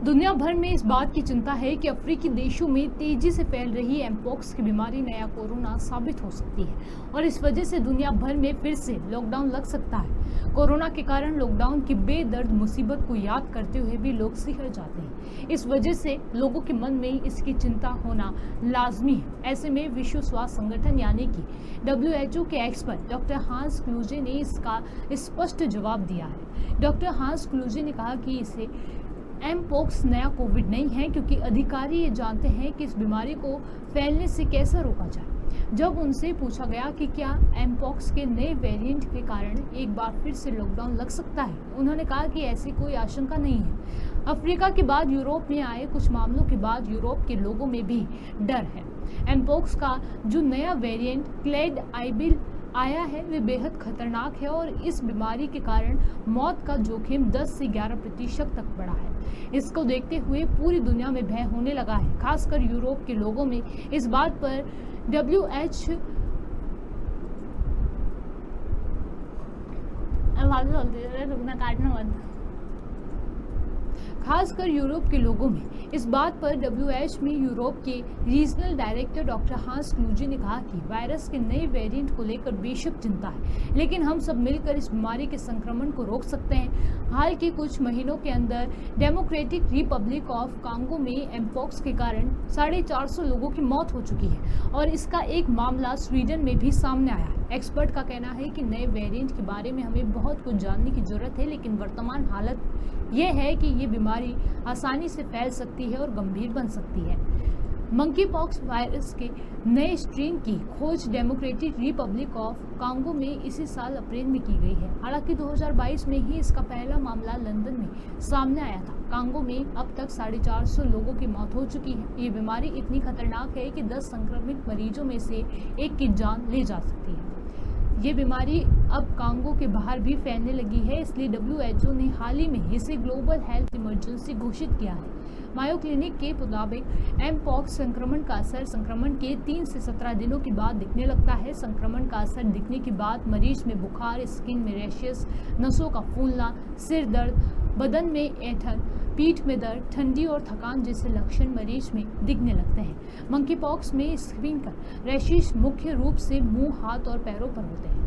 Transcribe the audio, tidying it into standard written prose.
दुनिया भर में इस बात की चिंता है कि अफ्रीकी देशों में तेजी से फैल रही एमपॉक्स की बीमारी नया कोरोना साबित हो सकती है और इस वजह से दुनिया भर में फिर से लॉकडाउन लग सकता है। कोरोना के कारण लॉकडाउन की बेदर्द मुसीबत को याद करते हुए भी लोग सिहर जाते हैं। इस वजह से लोगों के मन में इसकी चिंता होना लाजमी है। ऐसे में विश्व स्वास्थ्य संगठन यानी कि WHO के एक्सपर्ट डॉक्टर हांस क्लूजे ने इसका स्पष्ट जवाब दिया है। डॉक्टर हांस क्लूजे ने कहा कि इसे एमपॉक्स नया कोविड नहीं है, क्योंकि अधिकारी ये जानते हैं कि इस बीमारी को फैलने से कैसे रोका जाए। जब उनसे पूछा गया कि क्या एमपॉक्स के नए वेरिएंट के कारण एक बार फिर से लॉकडाउन लग सकता है, उन्होंने कहा कि ऐसी कोई आशंका नहीं है। अफ्रीका के बाद यूरोप में आए कुछ मामलों के बाद यूरोप के लोगों में भी डर है। एमपॉक्स का जो नया वेरिएंट क्लेड आइबिल आया है वे बेहद खतरनाक है और इस बीमारी के कारण मौत का जोखिम 10 से 11% तक बढ़ा है। इसको देखते हुए पूरी दुनिया में भय होने लगा है, खासकर यूरोप के लोगों में। इस बात पर खासकर यूरोप के लोगों में इस बात पर WHO में यूरोप के रीजनल डायरेक्टर डॉक्टर हांस क्लूजे ने कहा कि वायरस के नए वेरिएंट को लेकर बेशक चिंता है, लेकिन हम सब मिलकर इस बीमारी के संक्रमण को रोक सकते हैं। हाल के कुछ महीनों के अंदर डेमोक्रेटिक रिपब्लिक ऑफ कांगो में एमपॉक्स के कारण 450 लोगों की मौत हो चुकी है और इसका एक मामला स्वीडन में भी सामने आया है। एक्सपर्ट का कहना है कि नए वेरिएंट के बारे में हमें बहुत कुछ जानने की जरूरत है, लेकिन वर्तमान हालत यह है कि ये बीमारी आसानी से फैल सकती है और गंभीर बन सकती है। मंकी पॉक्स वायरस के नए स्ट्रेन की खोज डेमोक्रेटिक रिपब्लिक ऑफ कांगो में इसी साल अप्रैल में की गई है। हालांकि 2022 में ही इसका पहला मामला लंदन में सामने आया था। कांगो में अब तक 450 लोगों की मौत हो चुकी है। ये बीमारी इतनी खतरनाक है कि 10 संक्रमित मरीजों में से एक की जान ले जा सकती है। ये बीमारी अब कांगो के बाहर भी फैलने लगी है, इसलिए WHO ने हाल ही में इसे ग्लोबल हेल्थ इमरजेंसी घोषित किया है। मायो क्लिनिक के मुताबिक एमपॉक्स संक्रमण का असर संक्रमण के 3 से 17 दिनों के बाद दिखने लगता है। संक्रमण का असर दिखने के बाद मरीज में बुखार, स्किन में रैशेस, नसों का फूलना, सिर दर्द, बदन में ऐंठन, पीठ में दर्द, ठंडी और थकान जैसे लक्षण मरीज में दिखने लगते हैं। मंकी पॉक्स में स्किन का रैशेस मुख्य रूप से मुंह, हाथ और पैरों पर होते हैं।